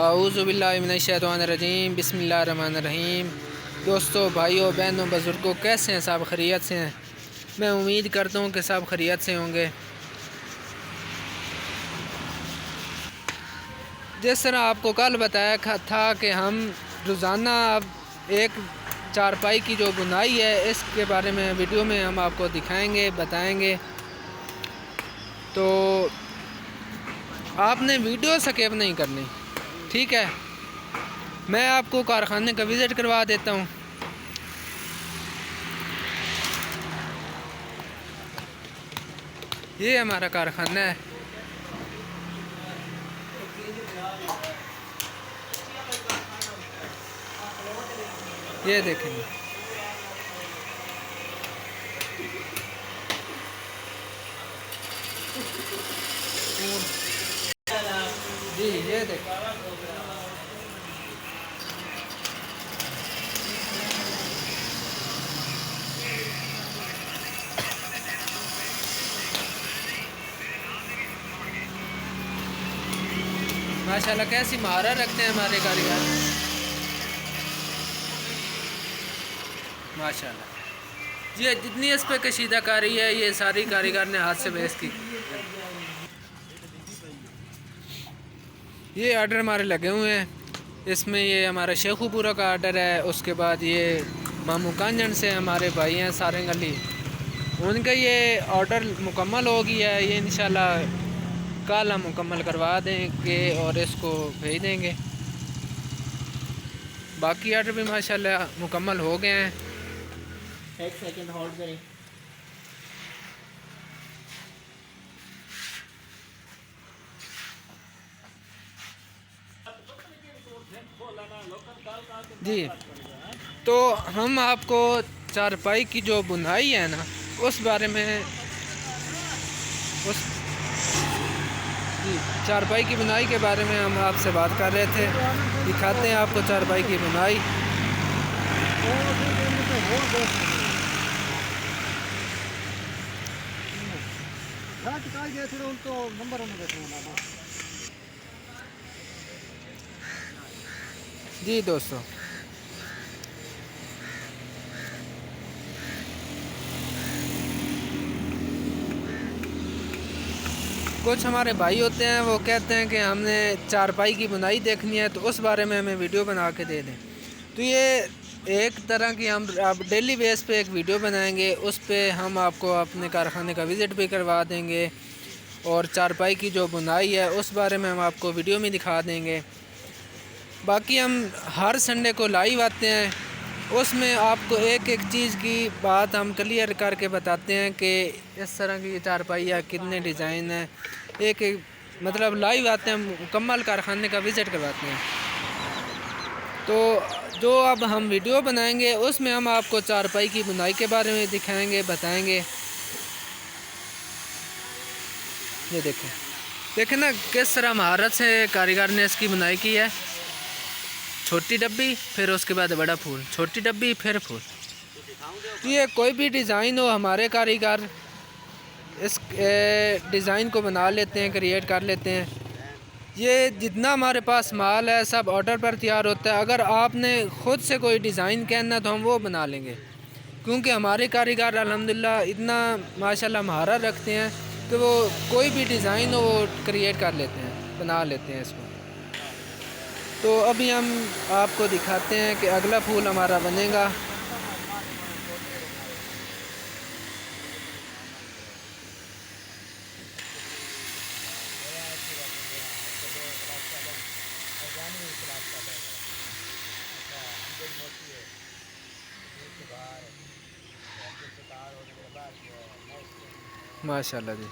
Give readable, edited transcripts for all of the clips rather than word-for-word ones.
اعوذ باللہ من الشیطان الرجیم، بسم اللہ الرحمن الرحیم۔ دوستو، بھائیوں، بہنوں، بزرگوں، کیسے ہیں؟ سب خیریت سے ہیں؟ میں امید کرتا ہوں کہ سب خیریت سے ہوں گے۔ جس طرح آپ کو کل بتایا تھا کہ ہم روزانہ اب ایک چارپائی کی جو بنائی ہے اس کے بارے میں ویڈیو میں ہم آپ کو دکھائیں گے، بتائیں گے۔ تو آپ نے ویڈیو سکیپ نہیں کرنی، ٹھیک ہے؟ میں آپ کو کارخانے کا وزٹ کروا دیتا ہوں۔ یہ ہمارا کارخانہ ہے۔ یہ دیکھیں گے، جی یہ دیکھیں، ماشاءاللہ کیسی مہارت رکھتے ہیں ہمارے کاریگر، ماشاءاللہ۔ یہ جتنی اس پہ کشیدہ کاری ہے یہ ساری کاریگر نے ہاتھ سے بیس کی۔ یہ آرڈر ہمارے لگے ہوئے ہیں، اس میں یہ ہمارا شیخو پورہ کا آرڈر ہے، اس کے بعد یہ مامو کانجن سے ہمارے بھائی ہیں سارنگ علی، ان کا یہ آرڈر مکمل ہو گیا ہے۔ یہ انشاءاللہ کل ہم مکمل کروا دیں گے اور اس کو بھیج دیں گے۔ باقی آرڈر بھی ماشاءاللہ مکمل ہو گئے ہیں۔ ایک سیکنڈ ہولڈ کریں۔ جی، تو ہم آپ کو چارپائی کی جو بنائی ہے نا اس بارے میں جی چارپائی کی بنائی کے بارے میں ہم آپ سے بات کر رہے تھے۔ دکھاتے ہیں آپ کو چارپائی کی بنائی۔ جی دوستو، کچھ ہمارے بھائی ہوتے ہیں وہ کہتے ہیں کہ ہم نے چارپائی کی بنائی دیکھنی ہے تو اس بارے میں ہمیں ویڈیو بنا کے دے دیں۔ تو یہ ایک طرح کی ہم اب ڈیلی بیس پہ ایک ویڈیو بنائیں گے، اس پہ ہم آپ کو اپنے کارخانے کا وزٹ بھی کروا دیں گے اور چارپائی کی جو بنائی ہے اس بارے میں ہم آپ کو ویڈیو میں دکھا دیں گے۔ باقی ہم ہر سنڈے کو لائیو آتے ہیں، اس میں آپ کو ایک ایک چیز کی بات ہم کلیئر کر کے بتاتے ہیں کہ اس طرح کی چارپائی ہے، کتنے ڈیزائن ہیں، ایک مطلب لائیو آتے ہیں، مکمل کارخانے کا وزٹ کرواتے ہیں۔ تو جو اب ہم ویڈیو بنائیں گے اس میں ہم آپ کو چارپائی کی بنائی کے بارے میں دکھائیں گے، بتائیں گے۔ یہ دیکھیں نا کس طرح مہارت سے کاریگر نے اس کی بنائی کی ہے۔ چھوٹی ڈبی، پھر اس کے بعد بڑا پھول، چھوٹی ڈبی، پھر پھول۔ تو یہ کوئی بھی ڈیزائن ہو ہمارے کاریگر اس ڈیزائن کو بنا لیتے ہیں، کریٹ کر لیتے ہیں۔ یہ جتنا ہمارے پاس مال ہے سب آرڈر پر تیار ہوتا ہے۔ اگر آپ نے خود سے کوئی ڈیزائن کہنا تو ہم وہ بنا لیں گے، کیونکہ ہمارے کاریگر الحمدللہ اتنا ماشاءاللہ مہارت رکھتے ہیں کہ وہ کوئی بھی ڈیزائن ہو وہ کریٹ کر لیتے ہیں، بنا لیتے ہیں اس کو۔ تو ابھی ہم آپ کو دکھاتے ہیں کہ اگلا پھول ہمارا بنے گا۔ ماشاءاللہ جی،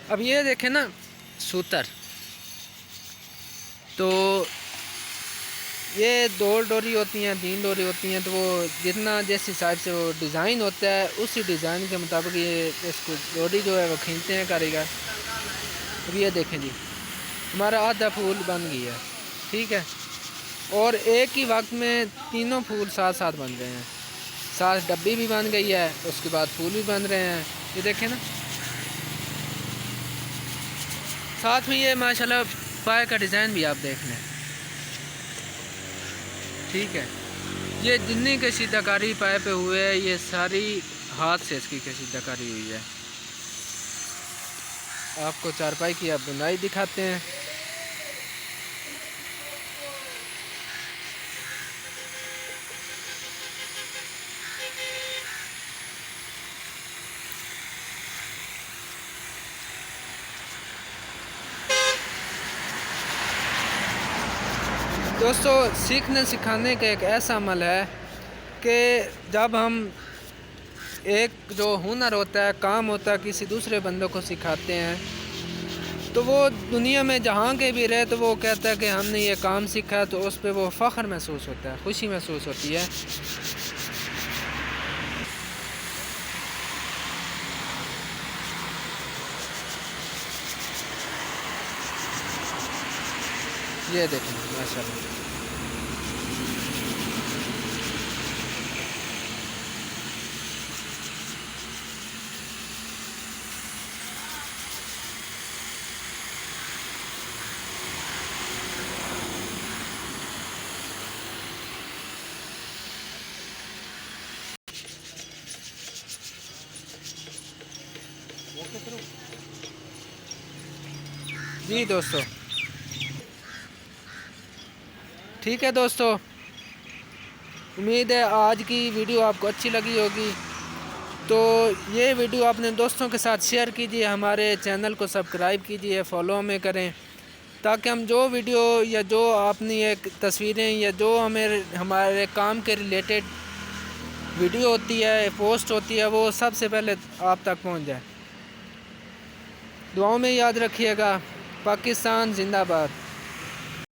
اب یہ دیکھیں نا سوتر، تو یہ 2 ڈوری ہوتی ہیں، 3 ڈوری ہوتی ہیں، تو وہ جتنا جس حساب سے وہ ڈیزائن ہوتا ہے اسی ڈیزائن کے مطابق یہ اس کو ڈوری جو ہے وہ کھینچتے ہیں کاریگر۔ اب یہ دیکھیں جی، ہمارا آدھا پھول بن گیا ہے، ٹھیک ہے۔ اور ایک ہی وقت میں تینوں پھول ساتھ ساتھ بن رہے ہیں. ساتھ ڈبی بھی بن گئی ہے, اس کے بعد پھول بھی بن رہے ہیں. یہ دیکھیں نا, ساتھ میں یہ ماشاءاللہ پائے کا ڈیزائن بھی آپ دیکھ لیں. ٹھیک ہے, یہ جتنی کشیدہ کاری پائے پہ ہوئے ہے یہ ساری ہاتھ سے اس کی کشیدہ کاری ہوئی ہے. آپ کو چارپائی کی آپ بنائی دکھاتے ہیں. دوستو, سیکھنے سکھانے کا ایک ایسا عمل ہے کہ جب ہم ایک جو ہنر ہوتا ہے, کام ہوتا ہے, کسی دوسرے بندوں کو سکھاتے ہیں تو وہ دنیا میں جہاں کے بھی رہے تو وہ کہتا ہے کہ ہم نے یہ کام سیکھا, تو اس پہ وہ فخر محسوس ہوتا ہے, خوشی محسوس ہوتی ہے. یہ دیکھیں ماشاءاللہ. جی دوستو, ٹھیک ہے دوستو, امید ہے آج کی ویڈیو آپ کو اچھی لگی ہوگی. تو یہ ویڈیو اپنے دوستوں کے ساتھ شیئر کیجیے, ہمارے چینل کو سبسکرائب کیجیے, فالو ہمیں کریں, تاکہ ہم جو ویڈیو یا جو اپنی ایک تصویریں یا جو ہمارے کام کے ریلیٹڈ ویڈیو ہوتی ہے, پوسٹ ہوتی ہے, وہ سب سے پہلے آپ تک پہنچ جائے. دعاؤں میں یاد رکھیے گا. پاکستان زندہ باد.